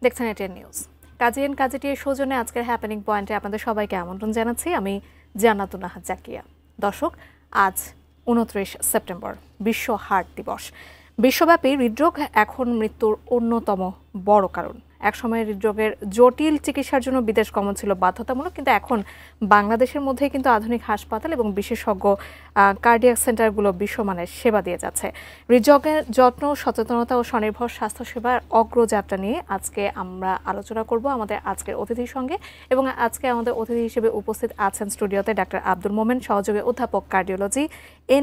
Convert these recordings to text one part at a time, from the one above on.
দেখছেন ATN news. কাজিয়েন কাজিটির সৌজন্যে আজকের হ্যাপেনিং পয়েন্টে আপনাদের সবাইকে আমন্ত্রণ জানাচ্ছি। আমি জান্নাতুন নাহার জাকিয়া। দর্শক, আজ 29 সেপ্টেম্বর, বিশ্ব হার্ট দিবস। বিশ্বব্যাপী হৃদরোগ এখন মৃত্যুর অন্যতম বড় কারণ। একসময় হৃদরোগের জটিল চিকিৎসার জন্য বিদেশ গমন ছিল বাধ্যতামূলক, কিন্তু এখন বাংলাদেশের মধ্যেই কিন্তু আধুনিক হাসপাতাল এবং বিশেষজ্ঞ কার্ডিয়াক সেন্টারগুলো বিশ্বমানের সেবা দিয়ে যাচ্ছে। হৃদরোগের যত্ন, সচেতনতা ও স্বনির্ভর স্বাস্থ্যসেবার অগ্রযাত্রা নিয়ে আজকে আমরা আলোচনা করব আমাদের আজকের অতিথির সঙ্গে। এবং আজকে আমাদের অতিথি হিসেবে উপস্থিত আছেন স্টুডিওতে ডাক্তার আব্দুল মোমেন, সহযোগী অধ্যাপক cardiology,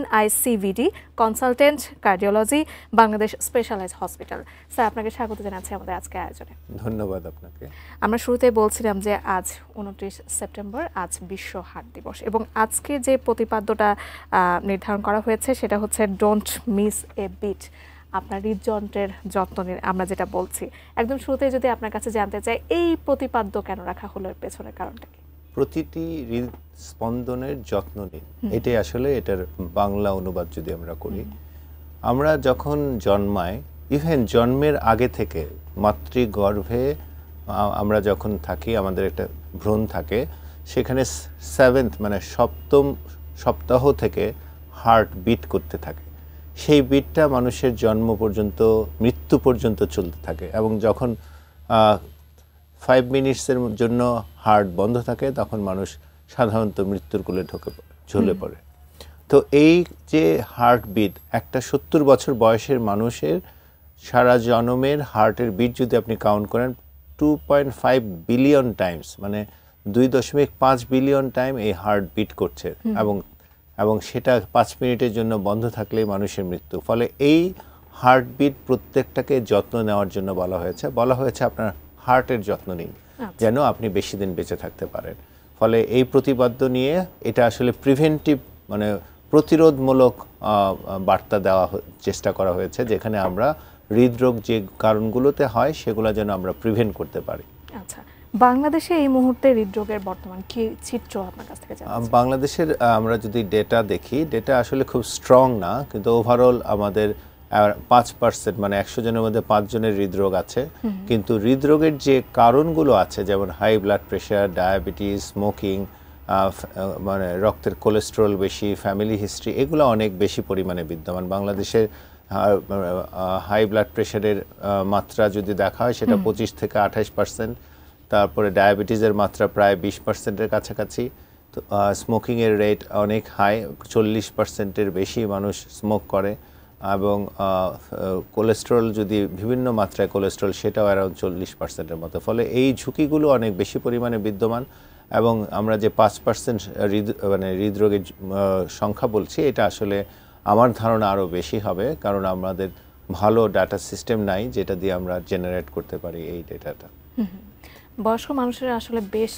NICVD, consultant cardiology, Bangladesh specialized hospital. Sir, আপনাকে স্বাগত জানাচ্ছি আমাদের আজকে আয়োজনে। ধন্যবাদ আপনাকে। আমরা শুরুতেই বলছিলাম যে আজ 29 সেপ্টেম্বর, আজ বিশ্ব হার্ট দিবস, এবং আজকে যে প্রতিপাদ্যটা নির্ধারণ করা হয়েছে সেটা হচ্ছে ডোন্ট মিস এ বিট। আপনার হৃদযন্ত্রের যত্ন নিয়ে আমরা যেটা বলছি, একদম শুরুতেই যদি আপনার কাছে জানতে চাই, এই প্রতিপাদ্য কেন রাখা হলো, এর পেছনের কারণটা কি? প্রতিটি হৃদস্পন্দনের যত্ন নিন, এটাই আসলে এটার বাংলা অনুবাদ যদি আমরা করি। আমরা যখন জন্মাই, ইভেন জন্মের আগে থেকে মাতৃগর্ভে আমরা যখন থাকি, আমাদের একটা ভ্রূণ থাকে, সেখানে 7th মানে 7ম সপ্তাহ থেকে হার্ট বিট করতে থাকে। সেই বিটটা মানুষের জন্ম পর্যন্ত, মৃত্যু পর্যন্ত চলতে থাকে, এবং যখন 5 মিনিটসের জন্য হার্ট বন্ধ থাকে তখন মানুষ সাধারণত মৃত্যুর কোলে ঝুলে পড়ে। তো এই যে হার্ট বিট, একটা 70 বছর বয়সের মানুষের সারা জন্মের হার্টের বিট যদি আপনি কাউন্ট করেন, 2.5 বিলিয়ন টাইমস, মানে 2.5 বিলিয়ন টাইম এই হার্ট বিট করছে, এবং সেটা 5 মিনিটের জন্য বন্ধ থাকলেই মানুষের মৃত্যু। ফলে এই হার্টবিট প্রত্যেকটাকে যত্ন নেওয়ার জন্য বলা হয়েছে আপনার হার্টের যত্ন নিন, যেন আপনি বেশি দিন বেঁচে থাকতে পারেন। ফলে এই প্রতিপাদ্য নিয়ে এটা আসলে প্রিভেন্টিভ, মানে প্রতিরোধমূলক বার্তা দেওয়া চেষ্টা করা হয়েছে, যেখানে আমরা হৃদরোগ যে কারণগুলোতে হয় সেগুলো যেন আমরা প্রিভেন্ট করতে পারি। আচ্ছা, বাংলাদেশে এই মুহূর্তে হৃদরোগের বর্তমান কি চিত্র আপনার কাছ থেকে জানতে চাই? বাংলাদেশের আমরা যদি ডেটা দেখি, ডেটা আসলে খুব স্ট্রং না, কিন্তু ওভারঅল আমাদের 5%, মানে 100 জনের মধ্যে 5 জনের হৃদরোগ আছে। কিন্তু হৃদরোগের যে কারণগুলো আছে, যেমন high blood pressure, diabetes, smoking, মানে রক্তের কোলেস্টেরল বেশি, ফ্যামিলি হিস্ট্রি, এগুলো অনেক বেশি পরিমাণে বিদ্যমান। বাংলাদেশের হাই ব্লাড প্রেশারের মাত্রা যদি দেখা হয়, সেটা 25 থেকে 28%। তারপরে ডায়াবেটিসের মাত্রা প্রায় 20%-এর কাছাকাছি। তো স্মোকিংয়ের রেট অনেক হাই, 40%-এর বেশি মানুষ স্মোক করে, এবং কোলেস্টেরল যদি বিভিন্ন মাত্রায় কোলেস্টেরল, সেটাও অ্যারাউন্ড 40%-এর মতো। ফলে এই ঝুঁকিগুলো অনেক বেশি পরিমাণে বিদ্যমান, এবং আমরা যে 5% মানে হৃদরোগের সংখ্যা বলছি, এটা আসলে আমার ধারণা আরও বেশি হবে, কারণ আমাদের ভালো ডাটা সিস্টেম নাই যেটা দিয়ে আমরা জেনারেট করতে পারি এই ডেটাটা। বয়স্ক মানুষেরা আসলে বেশ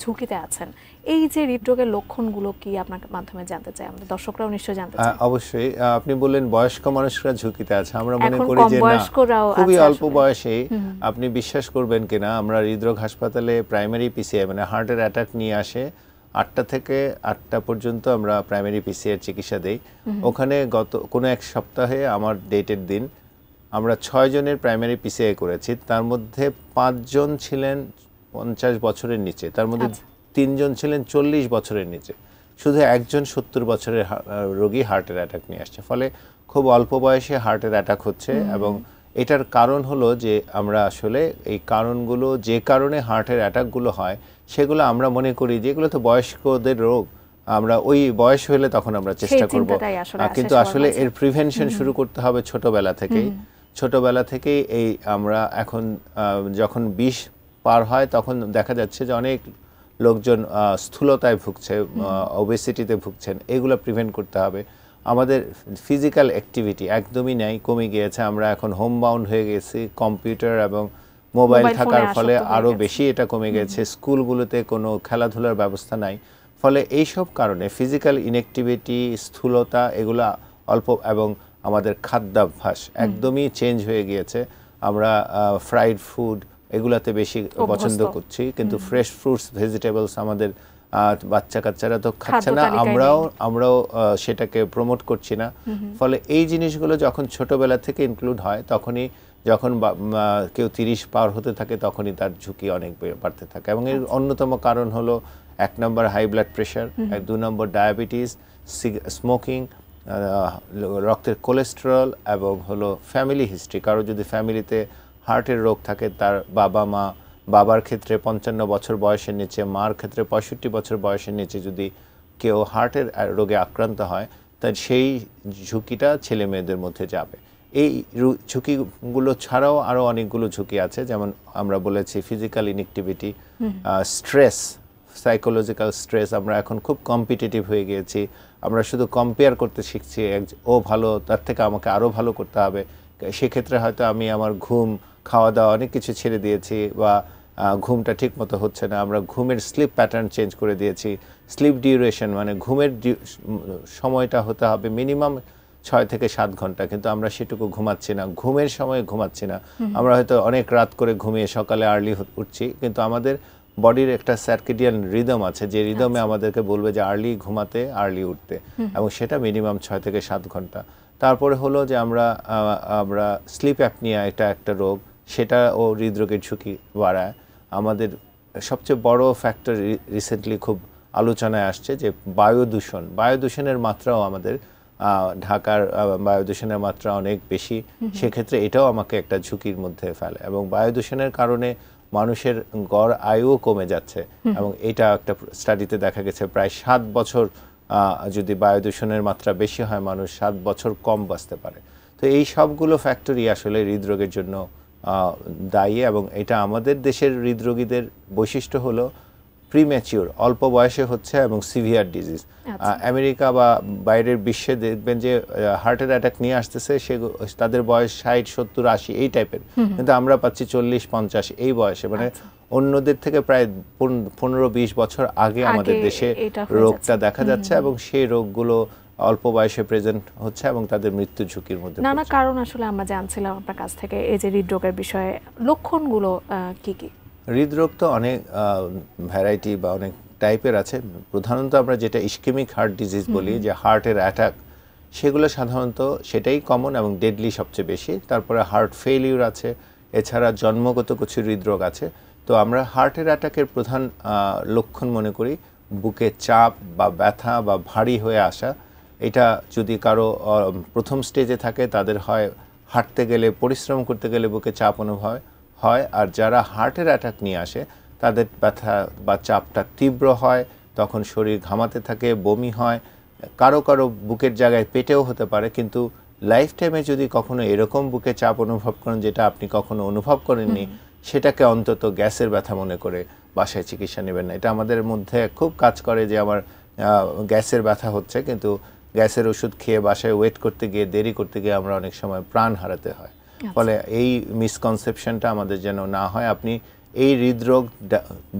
ঝুঁকিতে আছেন। এই যে হৃদরোগের লক্ষণগুলো কি আপনার মাধ্যমে জানতে চাই, আমাদের দর্শকরাও নিশ্চয়ই জানতে চায়। অবশ্যই, আপনি বললেন বয়স্ক মানুষরা ঝুঁকিতে আছে, আমরা মনে করি যে না, খুবই অল্প বয়সে। আপনি বিশ্বাস করবেন কিনা, আমরা হৃদরোগ হাসপাতালে প্রাইমারি PCI মানে হার্টের অ্যাটাক নিয়ে আসে 8টা থেকে 8টা পর্যন্ত আমরা প্রাইমারি PCI চিকিৎসা দেই। ওখানে গত কোনো এক সপ্তাহে, আমার ডেটের দিন, আমরা 6 জনের প্রাইমারি PCI করেছি। তার মধ্যে 5 জন ছিলেন 50 বছরের নিচে, তার মধ্যে 3 জন ছিলেন 40 বছরের নিচে, শুধু একজন 70 বছরের রোগী হার্টের অ্যাটাক নিয়ে আসছে। ফলে খুব অল্প বয়সে হার্টের অ্যাটাক হচ্ছে, এবং এটার কারণ হলো যে আমরা আসলে এই কারণগুলো, যে কারণে হার্টের অ্যাটাকগুলো হয়, সেগুলো আমরা মনে করি যে এগুলো তো বয়স্কদের রোগ, আমরা ওই বয়স হলে তখন আমরা চেষ্টা করব, কিন্তু আসলে এর প্রিভেনশন শুরু করতে হবে ছোটবেলা থেকেই। ছোটবেলা থেকেই এই আমরা এখন যখন 20 পার হয়, তখন দেখা যাচ্ছে যে অনেক লোকজন স্থূলতায় ভুগছে, ওবেসিটিতে ভুগছেন। এগুলো প্রিভেন্ট করতে হবে। আমাদের ফিজিক্যাল অ্যাক্টিভিটি একদমই নাই, কমে গিয়েছে। আমরা এখন হোম বাউন্ড হয়ে গেছি, কম্পিউটার এবং মোবাইল থাকার ফলে আরও বেশি এটা কমে গেছে। স্কুলগুলোতে কোনো খেলাধুলার ব্যবস্থা নাই। ফলে এইসব কারণে ফিজিক্যাল ইনঅ্যাক্টিভিটি, স্থূলতা, এগুলো অল্প, এবং আমাদের খাদ্যাভ্যাস একদমই চেঞ্জ হয়ে গিয়েছে। আমরা ফ্রাইড ফুড এগুলাতে বেশি পছন্দ করছি, কিন্তু ফ্রেশ ফ্রুটস, ভেজিটেবলস আমাদের বাচ্চা কাচ্চারা তো খাচ্ছে না, আমরাও সেটাকে প্রমোট করছি না। ফলে এই জিনিসগুলো যখন ছোটবেলা থেকে ইনক্লুড হয়, তখনই যখন কেউ 30 পার হতে থাকে তখনই তার ঝুঁকি অনেক বাড়তে থাকে। এবং এর অন্যতম কারণ হলো 1 নম্বর হাই ব্লাড প্রেশার, 2 নম্বর ডায়াবেটিস, স্মোকিং, রক্তের কোলেস্টেরল, এবং হলো ফ্যামিলি হিস্ট্রি। কারো যদি ফ্যামিলিতে হার্টের রোগ থাকে, তার বাবার ক্ষেত্রে 55 বছর বয়সের নিচে, মার ক্ষেত্রে 65 বছর বয়সের নিচে যদি কেউ হার্টের রোগে আক্রান্ত হয়, তার সেই ঝুঁকিটা ছেলে মেয়েদের মধ্যে যাবে। এই ঝুঁকিগুলো ছাড়াও আরও অনেকগুলো ঝুঁকি আছে, যেমন আমরা বলেছি physical inactivity, stress, psychological stress. আমরা এখন খুব কম্পিটিটিভ হয়ে গিয়েছি, আমরা শুধু কম্পেয়ার করতে শিখছি, ও ভালো, তার থেকে আমাকে আরও ভালো করতে হবে। সেক্ষেত্রে হয়তো আমি আমার ঘুম, খাওয়া দাওয়া অনেক কিছু ছেড়ে দিয়েছি, বা ঘুমটা ঠিক মতো হচ্ছে না। আমরা ঘুমের স্লিপ প্যাটার্ন চেঞ্জ করে দিয়েছি। স্লিপ ডিউরেশন মানে ঘুমের সময়টা হতে হবে মিনিমাম 6 থেকে 7 ঘন্টা, কিন্তু আমরা সেটুকু ঘুমাচ্ছি না, ঘুমের সময় ঘুমাচ্ছি না। আমরা হয়তো অনেক রাত করে ঘুমিয়ে সকালে আর্লি উঠছি, কিন্তু আমাদের বডির একটা সার্কেডিয়ান রিদম আছে, যে রিদমে আমাদেরকে বলবে যে আর্লি ঘুমাতে, আর্লি উঠতে, এবং সেটা মিনিমাম 6 থেকে 7 ঘন্টা। তারপরে হলো যে আমরা স্লিপ অ্যাপনিয়া, এটা একটা রোগ, সেটা ও হৃদরোগের ঝুঁকি বাড়ায়। আমাদের সবচেয়ে বড় ফ্যাক্টর রিসেন্টলি খুব আলোচনায় আসছে যে বায়ুদূষণের মাত্রাও আমাদের ঢাকার বায়ুদূষণের মাত্রা অনেক বেশি। সেক্ষেত্রে এটাও আমাকে একটা ঝুঁকির মধ্যে ফেলে, এবং বায়ুদূষণের কারণে মানুষের গড় আয়ুও কমে যাচ্ছে। এবং এটা একটা স্টাডিতে দেখা গেছে প্রায় 7 বছর যদি বায়ুদূষণের মাত্রা বেশি হয়, মানুষ 7 বছর কম বাঁচতে পারে। তো এই সবগুলো ফ্যাক্টরই আসলে হৃদরোগের জন্য দায়ী। এবং এটা আমাদের দেশের হৃদরোগীদের বৈশিষ্ট্য হলো প্রিম্যাচিওর, অল্প বয়সে হচ্ছে, এবং সিভিয়ার ডিজিজ। আমেরিকা বা বাইরের বিশ্বে দেখবেন যে হার্টের অ্যাটাক নিয়ে আসতেছে, তাদের বয়স 60, 70, 80 এই টাইপের, কিন্তু আমরা পাচ্ছি 40, 50 এই বয়সে। মানে অন্যদের থেকে প্রায় 15-20 বছর আগে আমাদের দেশে রোগটা দেখা যাচ্ছে, এবং সেই রোগগুলো অল্প বয়সে প্রেজেন্ট হচ্ছে, এবং তাদের মৃত্যু ঝুঁকির মধ্যে। নানা কারণ আসলে আমরা জানছিলাম আপনার কাছ থেকে, এই যে হৃদরোগের বিষয়ে লক্ষণগুলো কি কি? হৃদরোগ তো অনেক ভ্যারাইটি বা অনেক টাইপের আছে। প্রধানত আমরা যেটা ইসকেমিক হার্ট ডিজিজ বলি, যে হার্টের অ্যাটাক, সেগুলো সাধারণত সেটাই কমন এবং ডেডলি সবচেয়ে বেশি। তারপরে হার্ট ফেইলিউর আছে, এছাড়া জন্মগত কিছু হৃদরোগ আছে। তো আমরা হার্টের অ্যাটাকের প্রধান লক্ষণ মনে করি বুকে চাপ বা ব্যথা বা ভারী হয়ে আসা। এটা যদি কারো প্রথম স্টেজে থাকে, তাদের হয় হাঁটতে গেলে, পরিশ্রম করতে গেলে বুকে চাপ অনুভব হয়। আর যারা হার্টের অ্যাটাক নিয়ে আসে, তাদের ব্যথা বা চাপটা তীব্র হয়, তখন শরীর ঘামাতে থাকে, বমি হয়, কারো বুকের জায়গায় পেটেও হতে পারে। কিন্তু লাইফ টাইমে যদি কখনো এরকম বুকে চাপ অনুভব করেন যেটা আপনি কখনো অনুভব করেননি, সেটাকে অন্তত গ্যাসের ব্যথা মনে করে বাসায় চিকিৎসা নেবেন না। এটা আমাদের মধ্যে খুব কাজ করে যে আমার গ্যাসের ব্যথা হচ্ছে, কিন্তু গ্যাসের ওষুধ খেয়ে বাসায় ওয়েট করতে গিয়ে, দেরি করতে গিয়ে আমরা অনেক সময় প্রাণ হারাতে হয়। ফলে এই মিসকনসেপশনটা আমাদের যেন না হয়। আপনি এই হৃদরোগ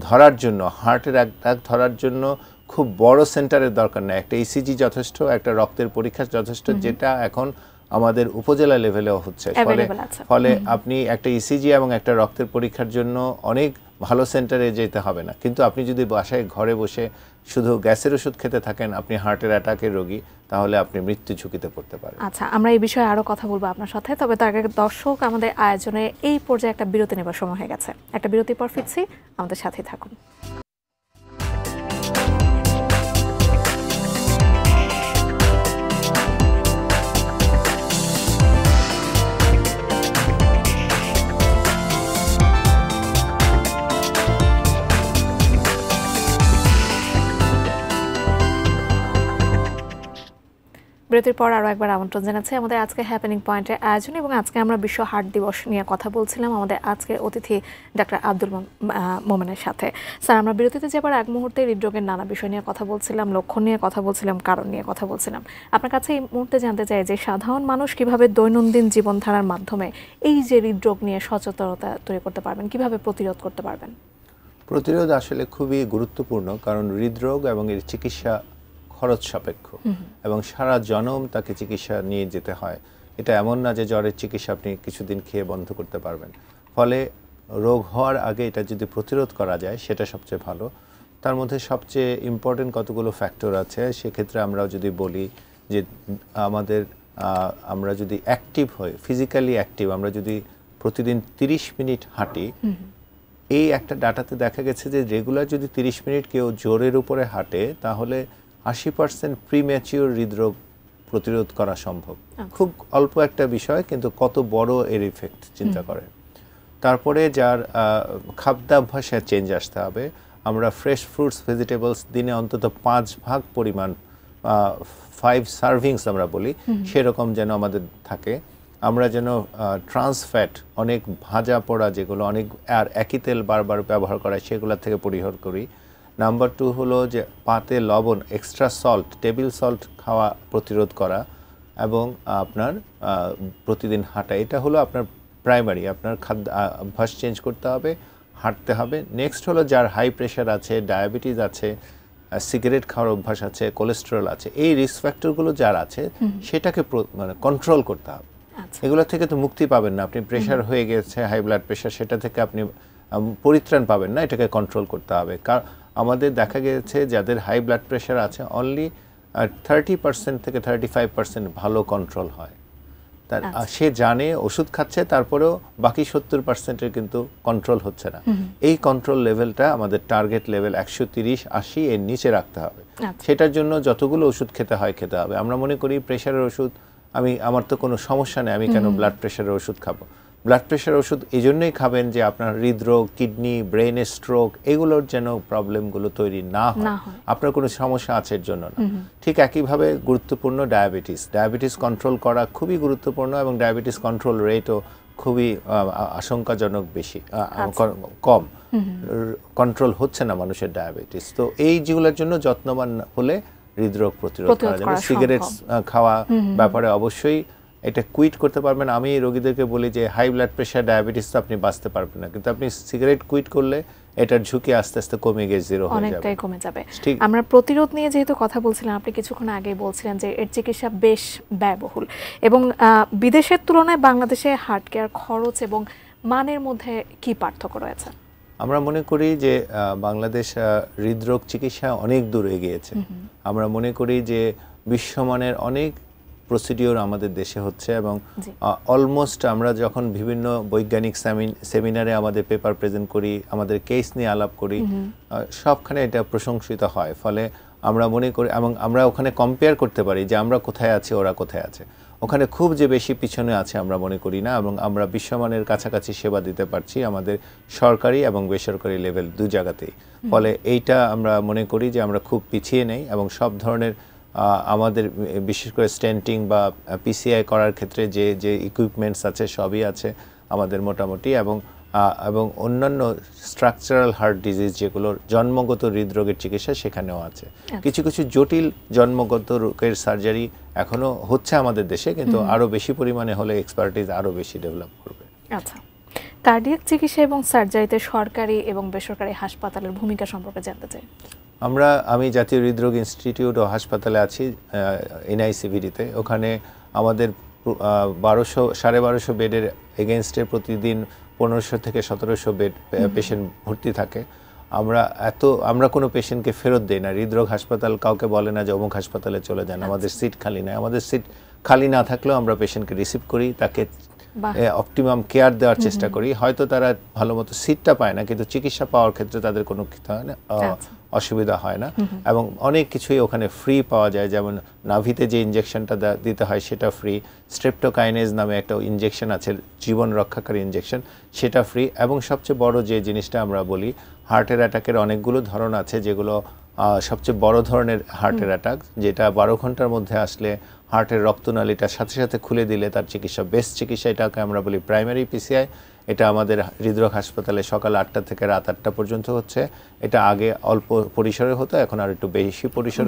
ধরার জন্য, হার্টের অ্যাটাক ধরার জন্য খুব বড় সেন্টারের দরকার নেই, একটা ইসিজি যথেষ্ট, একটা রক্তের পরীক্ষা যথেষ্ট, যেটা এখন আমাদের উপজেলা লেভেলেও হচ্ছে। ফলে আপনি একটা ইসিজি এবং একটা রক্তের পরীক্ষার জন্য অনেক ভালো সেন্টারে যেতে হবে না। কিন্তু আপনি যদি বাসায় ঘরে বসে শুধু গ্যাসের ওষুধ খেতে থাকেন, আপনি হার্টের অ্যাটাকের রোগী, তাহলে আপনি মৃত্যু ঝুঁকিতে পড়তে পারেন। আচ্ছা, আমরা এই বিষয়ে আরো কথা বলবো আপনার সাথে, তবে তার আগে দর্শক, আমাদের আয়োজনে এই পর্যায়ে একটা বিরতি নেবার সময় হয়ে গেছে। একটা বিরতির পর ফিরছি, আমাদের সাথেই থাকুন। বিরতির পর আরও একবার আমন্ত্রণ জানাচ্ছি আমাদের আজকে হ্যাপেনিং পয়েন্টের আয়োজন, এবং আজকে আমরা বিশ্ব হার্ট দিবস নিয়ে কথা বলছিলাম আমাদের আজকের অতিথি ডাক্তার আব্দুল মোমেনের সাথে। স্যার, আমরা বিরতিতে যাবার এক মুহূর্তে হৃদরোগের নানা বিষয় নিয়ে কথা বলছিলাম, লক্ষণ নিয়ে কথা বলছিলাম, কারণ নিয়ে কথা বলছিলাম। আপনার কাছে এই মুহূর্তে জানতে চাই যে সাধারণ মানুষ কিভাবে দৈনন্দিন জীবনধারার মাধ্যমে এই যে হৃদরোগ নিয়ে সচেতনতা তৈরি করতে পারবেন, কিভাবে প্রতিরোধ করতে পারবেন? প্রতিরোধ আসলে খুবই গুরুত্বপূর্ণ, কারণ হৃদরোগ এবং এর চিকিৎসা খরচ সাপেক্ষ, এবং সারা জনম তাকে চিকিৎসা নিয়ে যেতে হয়। এটা এমন না যে জ্বরের চিকিৎসা আপনি কিছুদিন খেয়ে বন্ধ করতে পারবেন। ফলে রোগ হওয়ার আগে এটা যদি প্রতিরোধ করা যায়, সেটা সবচেয়ে ভালো। তার মধ্যে সবচেয়ে ইম্পর্টেন্ট কতগুলো ফ্যাক্টর আছে। সেক্ষেত্রে আমরা যদি বলি যে আমরা যদি অ্যাক্টিভ হই, ফিজিক্যালি অ্যাক্টিভ, আমরা যদি প্রতিদিন 30 মিনিট হাঁটি, এই একটা ডাটাতে দেখা গেছে যে রেগুলার যদি 30 মিনিট কেউ জোরের উপরে হাঁটে তাহলে 80% প্রিম্যাচিওর হৃদরোগ প্রতিরোধ করা সম্ভব। খুব অল্প একটা বিষয়, কিন্তু কত বড় এর ইফেক্ট চিন্তা করেন। তারপরে যার খাদ্যাভ্যাসে চেঞ্জ আসতে হবে। আমরা ফ্রেশ ফ্রুটস ভেজিটেবলস দিনে অন্তত 5 ভাগ পরিমাণ, 5 সার্ভিংস আমরা বলি, সেরকম যেন আমাদের থাকে। আমরা যেন ট্রান্স ফ্যাট, অনেক ভাজা পোড়া যেগুলো অনেক আর একই তেল বারবার ব্যবহার করা, সেগুলোর থেকে পরিহার করি। নাম্বার 2 হলো যে পাতে লবণ, এক্সট্রা সল্ট, টেবিল সল্ট খাওয়া প্রতিরোধ করা, এবং আপনার প্রতিদিন হাঁটা। এটা হলো আপনার প্রাইমারি। আপনার অভ্যাস চেঞ্জ করতে হবে, হাঁটতে হবে। নেক্সট হলো যার হাই প্রেশার আছে, ডায়াবেটিস আছে, সিগারেট খাওয়ার অভ্যাস আছে, কোলেস্টেরল আছে, এই রিস্ক ফ্যাক্টরগুলো যার আছে সেটাকে মানে কন্ট্রোল করতে হবে। এগুলো থেকে তো মুক্তি পাবেন না। আপনি প্রেশার হয়ে গেছে, হাই ব্লাড প্রেশার, সেটা থেকে আপনি পরিত্রাণ পাবেন না, এটাকে কন্ট্রোল করতে হবে। কারণ আমাদের দেখা গেছে যাদের হাই ব্লাড প্রেশার আছে অনলি 30% থেকে 35% ভালো কন্ট্রোল হয়। তার সে জানে, ওষুধ খাচ্ছে, তারপরেও বাকি 70%-এর কিন্তু কন্ট্রোল হচ্ছে না। এই কন্ট্রোল লেভেলটা আমাদের টার্গেট লেভেল 130-80 এর নিচে রাখতে হবে। সেটার জন্য যতগুলো ওষুধ খেতে হয় খেতে হবে। আমরা মনে করি প্রেশারের ওষুধ, আমার তো কোনো সমস্যা নেই, আমি কেন ব্লাড প্রেশারের ওষুধ খাবো? ব্লাড প্রেশার ওষুধ এই জন্যই খাবেন যে আপনার হৃদরোগ, কিডনি, ব্রেনের স্ট্রোক, এগুলোর যেন প্রবলেমগুলো তৈরি না হয়, আপনার কোনো সমস্যা আছে এর জন্য না। ঠিক একইভাবে গুরুত্বপূর্ণ ডায়াবেটিস কন্ট্রোল করা খুবই গুরুত্বপূর্ণ, এবং ডায়াবেটিস কন্ট্রোল রেটও খুবই আশঙ্কাজনক, বেশি কম কন্ট্রোল হচ্ছে না মানুষের ডায়াবেটিস। তো এই যেগুলোর জন্য যত্নবান হলে হৃদরোগ প্রতিরোধ করা যাবে। সিগারেট খাওয়া ব্যাপারে অবশ্যই এটা কুইট করতে পারবেন। আমি রোগীদেরকে বলি যে হাই ব্লাড প্রেশার, ডায়াবেটিস তো আপনি বাঁচতে পারবেন না, কিন্তু আপনি সিগারেট কুইট করলে এটার ঝুঁকি আস্তে আস্তে কমে গিয়ে জিরো হয়ে যাবে, অনেকটাই কমে যাবে। আমরা প্রতিরোধ নিয়ে যেহেতু কথা বলছিলাম, আপনি কিছুক্ষণ আগে বলছিলেন যে এর চিকিৎসা বেশ ব্যয়বহুল, এবং বিদেশের তুলনায় বাংলাদেশে হার্ট কেয়ার খরচ এবং মানের মধ্যে কি পার্থক্য রয়েছে? আমরা মনে করি যে বাংলাদেশ হৃদরোগ চিকিৎসা অনেক দূর এগিয়েছে। আমরা মনে করি যে বিশ্বমানের অনেক প্রসিডিওর আমাদের দেশে হচ্ছে, এবং অলমোস্ট আমরা যখন বিভিন্ন বৈজ্ঞানিক সেমিনারে আমাদের পেপার প্রেজেন্ট করি, আমাদের কেস নিয়ে আলাপ করি, সবখানে এটা প্রশংসিত হয়। ফলে আমরা মনে করি, এবং আমরা ওখানে কম্পেয়ার করতে পারি যে আমরা কোথায় আছি, ওরা কোথায় আছে। ওখানে খুব যে বেশি পিছনে আছে আমরা মনে করি না, এবং আমরা বিশ্বমানের কাছাকাছি সেবা দিতে পারছি আমাদের সরকারি এবং বেসরকারি লেভেল দু জায়গাতেই। ফলে এইটা আমরা মনে করি যে আমরা খুব পিছিয়ে নেই, এবং সব ধরনের আমাদের বিশেষ করে স্টেন্টিং বা পিসিআই করার ক্ষেত্রে যে ইকুইপমেন্টস আছে সবই আছে আমাদের মোটামুটি, এবং অন্যান্য স্ট্রাকচারাল হার্ট ডিজিজ যেগুলোর জন্মগত হৃদরোগের চিকিৎসা সেখানেও আছে। কিছু কিছু জটিল জন্মগত রোগের সার্জারি এখনো হচ্ছে আমাদের দেশে, কিন্তু আরো বেশি পরিমাণে হলে এক্সপার্টিজ আরো বেশি ডেভেলপ করবে। আচ্ছা, কার্ডিয়াক চিকিৎসা এবং সার্জারিতে সরকারি এবং বেসরকারি হাসপাতালের ভূমিকা সম্পর্কে জানতে চাই। আমি জাতীয় হৃদরোগ ইনস্টিটিউট ও হাসপাতালে আছি, এনআইসিভিডিতে। ওখানে আমাদের 1200-1250 বেডের এগেনস্টে প্রতিদিন 1500 থেকে 1700 বেড পেশেন্ট ভর্তি থাকে। আমরা কোনো পেশেন্টকে ফেরত দেই না। হৃদরোগ হাসপাতাল কাউকে বলে না যে অমুক হাসপাতালে চলে যান, আমাদের সিট খালি নাই। আমাদের সিট খালি না থাকলেও আমরা পেশেন্টকে রিসিভ করি, তাকে অপটিমাম কেয়ার দেওয়ার চেষ্টা করি। হয়তো তারা ভালো মতো সিটটা পায় না, কিন্তু চিকিৎসা পাওয়ার ক্ষেত্রে তাদের কোনো অসুবিধা হয় না, এবং অনেক কিছুই ওখানে ফ্রি পাওয়া যায়। যেমন নাভিতে যে ইনজেকশনটা দিতে হয় সেটা ফ্রি, স্ট্রেপ্টোকাইনেজ নামে একটা ইনজেকশন আছে, জীবন রক্ষাকারী ইনজেকশন, সেটা ফ্রি। এবং সবচেয়ে বড় যে জিনিসটা আমরা বলি, হার্টের অ্যাটাকের অনেকগুলো ধরন আছে, যেগুলো সবচেয়ে বড় ধরনের হার্টের অ্যাটাক, যেটা 12 ঘন্টার মধ্যে আসলে হার্টের রক্তনালীটা সাথে সাথে খুলে দিলে তার চিকিৎসা, বেস্ট চিকিৎসা, এটাকে আমরা বলি প্রাইমারি পিসিআই। এটা আমাদের হৃদরোগ হাসপাতালে সকাল 8টা থেকে রাত 8টা পর্যন্ত হচ্ছে। এটা আগে অল্প পরিসরে হতো, এখন আর একটু বেশি পরিসরে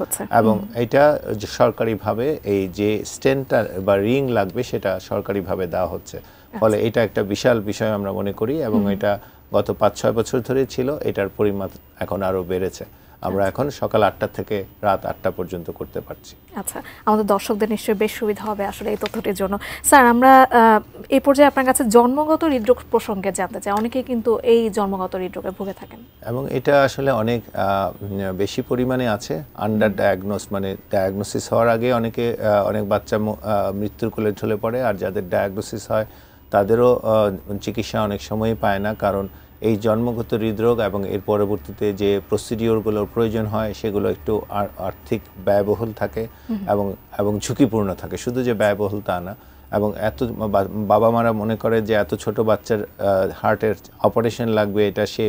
হচ্ছে। এবং এটা সরকারিভাবে এই যে স্টেন্টটা বা রিং লাগবে সেটা সরকারিভাবে দেওয়া হচ্ছে। ফলে এটা একটা বিশাল বিষয় আমরা মনে করি, এবং এটা গত 5-6 বছর ধরে ছিল, এটার পরিমাণ এখন আরও বেড়েছে। আমরা এখন সকাল 8টা থেকে রাত 8টা পর্যন্ত করতে পারছি। আচ্ছা, আমাদের দর্শকদের নিশ্চয়ই বেশ সুবিধা হবে আসলে এই তথ্যটির জন্য। স্যার, আমরা এই পর্যায়ে আপনার কাছে জন্মগত হৃদরোগ প্রসঙ্গে জানতে চাই। অনেকেই কিন্তু এই জন্মগত হৃদরোগে ভুগে থাকেন এবং এটা আসলে অনেক বেশি পরিমাণে আছে। আন্ডার ডায়াগনোস, মানে ডায়াগনোসিস হওয়ার আগে অনেক বাচ্চা মৃত্যুর কোলে ঢলে পড়ে, আর যাদের ডায়াগনোসিস হয় তাদেরও চিকিৎসা অনেক সময়ই পায় না, কারণ এই জন্মগত হৃদরোগ এবং এর পরবর্তীতে যে প্রসিডিওরগুলোর প্রয়োজন হয় সেগুলো একটু আর্থিক ব্যয়বহুল থাকে এবং ঝুঁকিপূর্ণ থাকে। শুধু যে ব্যয়বহুল তা না, এবং বাবা মারা মনে করে যে এত ছোট বাচ্চার হার্টের অপারেশন লাগবে, এটা সে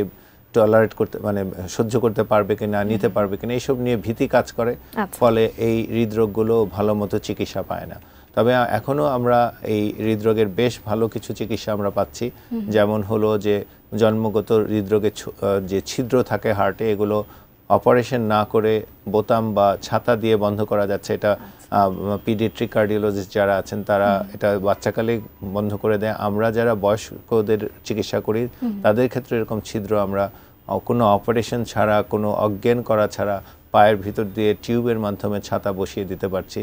টলারেট করতে, মানে সহ্য করতে পারবে কিনা, নিতে পারবে কিনা, এইসব নিয়ে ভীতি কাজ করে। ফলে এই হৃদরোগগুলো ভালো মতো চিকিৎসা পায় না। তবে এখনও আমরা এই হৃদরোগের বেশ ভালো কিছু চিকিৎসা আমরা পাচ্ছি। যেমন হলো যে জন্মগত হৃদরোগের যে ছিদ্র থাকে হার্টে, এগুলো অপারেশন না করে বোতাম বা ছাতা দিয়ে বন্ধ করা যাচ্ছে। এটা পিডিয়াট্রিক কার্ডিওলজিস্ট যারা আছেন তারা এটা বাচ্চাকালে বন্ধ করে দেয়। আমরা যারা বয়স্কদের চিকিৎসা করি তাদের ক্ষেত্রে এরকম ছিদ্র আমরা কোনো অপারেশন ছাড়া, কোনো অজ্ঞান করা ছাড়া পায়ের ভিতর দিয়ে টিউবের মাধ্যমে ছাতা বসিয়ে দিতে পারছি।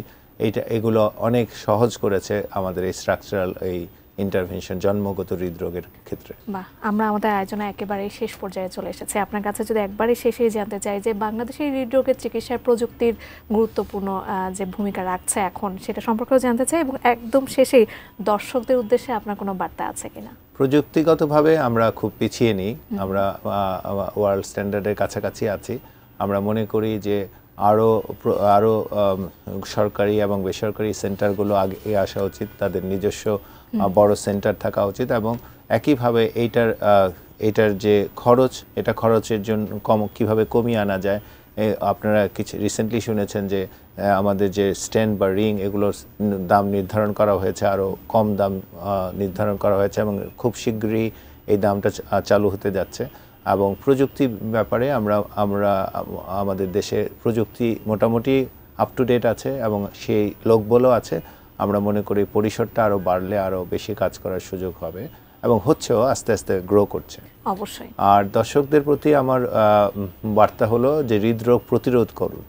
এগুলো অনেক সহজ করেছে আমাদের এই স্ট্রাকচারাল এই ইন্টারভেনশন জন্মগত হৃদরোগের ক্ষেত্রে। বাহ, আমরা আমাদের আয়োজনে একেবারে শেষ পর্যায়ে চলে এসেছি। আপনার কাছে যদি একবারে শেষেই জানতে চাই যে বাংলাদেশের হৃদরোগের চিকিৎসায় প্রযুক্তির গুরুত্বপূর্ণ যে ভূমিকা রাখছে এখন, সেটা সম্পর্কেও জানতে চাই, এবং একদম শেষেই দর্শকদের উদ্দেশ্যে আপনার কোনো বার্তা আছে কিনা? প্রযুক্তিগতভাবে আমরা খুব পিছিয়ে নেই, আমরা ওয়ার্ল্ড স্ট্যান্ডার্ডের কাছাকাছি আছি। আমরা মনে করি যে আরও সরকারি এবং বেসরকারি সেন্টারগুলো আগে আসা উচিত, তাদের নিজস্ব বড় সেন্টার থাকা উচিত, এবং একইভাবে এইটার যে খরচের জন্য কীভাবে কমিয়ে আনা যায়। আপনারা কিছু রিসেন্টলি শুনেছেন যে আমাদের যে স্টেন্ট বা রিং, এগুলোর দাম নির্ধারণ করা হয়েছে, আরও কম দাম নির্ধারণ করা হয়েছে, এবং খুব শীঘ্রই এই দামটা চালু হতে যাচ্ছে। এবং প্রযুক্তি ব্যাপারে আমরা আমাদের দেশে প্রযুক্তি মোটামুটি আপ টু ডেট আছে, এবং সেই লোকবলও আছে। আমরা মনে করি পরিসরটা আরও বাড়লে আরও বেশি কাজ করার সুযোগ হবে, এবং হচ্ছেও, আস্তে আস্তে গ্রো করছে অবশ্যই। আর দর্শকদের প্রতি আমার বার্তা হলো যে হৃদরোগ প্রতিরোধ করুন,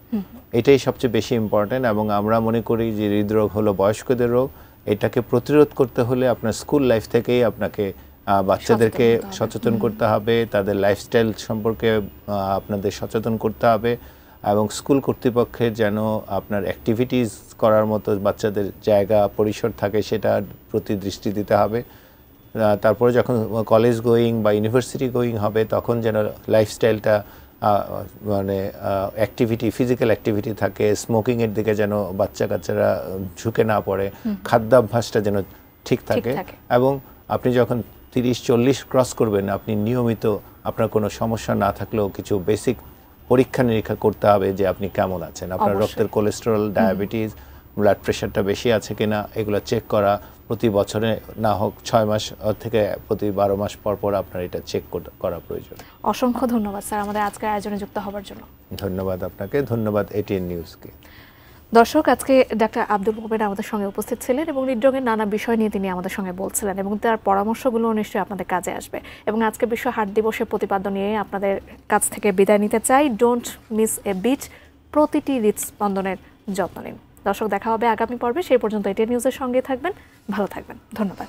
এটাই সবচেয়ে বেশি ইম্পর্টেন্ট। এবং আমরা মনে করি যে হৃদরোগ হলো বয়স্কদের রোগ, এটাকে প্রতিরোধ করতে হলে আপনার স্কুল লাইফ থেকেই আপনাকে বাচ্চাদেরকে সচেতন করতে হবে, তাদের লাইফস্টাইল সম্পর্কে আপনাদের সচেতন করতে হবে, এবং স্কুল কর্তৃপক্ষের যেন আপনার অ্যাক্টিভিটিস করার মতো বাচ্চাদের জায়গা পরিসর থাকে সেটার প্রতি দৃষ্টি দিতে হবে। তারপরে যখন কলেজ গোয়িং বা ইউনিভার্সিটি গোয়িং হবে তখন যেন লাইফস্টাইলটা মানে ফিজিক্যাল অ্যাক্টিভিটি থাকে, স্মোকিংয়ের দিকে যেন বাচ্চারা ঝুঁকে না পড়ে, খাদ্যাভ্যাসটা যেন ঠিক থাকে। এবং আপনি যখন 30-40 ক্রস করবেন, আপনি নিয়মিত আপনার কোনো সমস্যা না থাকলেও কিছু বেসিক পরীক্ষা নিরীক্ষা করতে হবে যে আপনি কেমন আছেন, আপনার রক্তের কোলেস্টেরল, ডায়াবেটিস, ব্লাড প্রেশারটা বেশি আছে কিনা, এগুলো চেক করা। প্রতি বছরে না হোক 6 মাস থেকে প্রতি 12 মাস পর পর আপনার এটা চেক করা প্রয়োজন। অসংখ্য ধন্যবাদ স্যার আমাদের আজকের আয়োজনে যুক্ত হওয়ার জন্য। ধন্যবাদ আপনাকে, ধন্যবাদ এটিএন নিউজকে। দর্শক, আজকে ডাক্তার আব্দুল মোমেন আমাদের সঙ্গে উপস্থিত ছিলেন, এবং হৃদরোগের নানা বিষয় নিয়ে তিনি আমাদের সঙ্গে বলছিলেন, এবং তার পরামর্শগুলো নিশ্চয়ই আপনাদের কাজে আসবে। এবং আজকে বিশ্ব হার্ট দিবসের প্রতিপাদ্য নিয়ে আপনাদের কাছ থেকে বিদায় নিতে চাই। ডোন্ট মিস এ বিট, প্রতিটি হৃদস্পন্দনের যত্ন নিন। দর্শক, দেখা হবে আগামী পর্বে। সেই পর্যন্ত এটিএন নিউজের সঙ্গে থাকবেন, ভালো থাকবেন। ধন্যবাদ।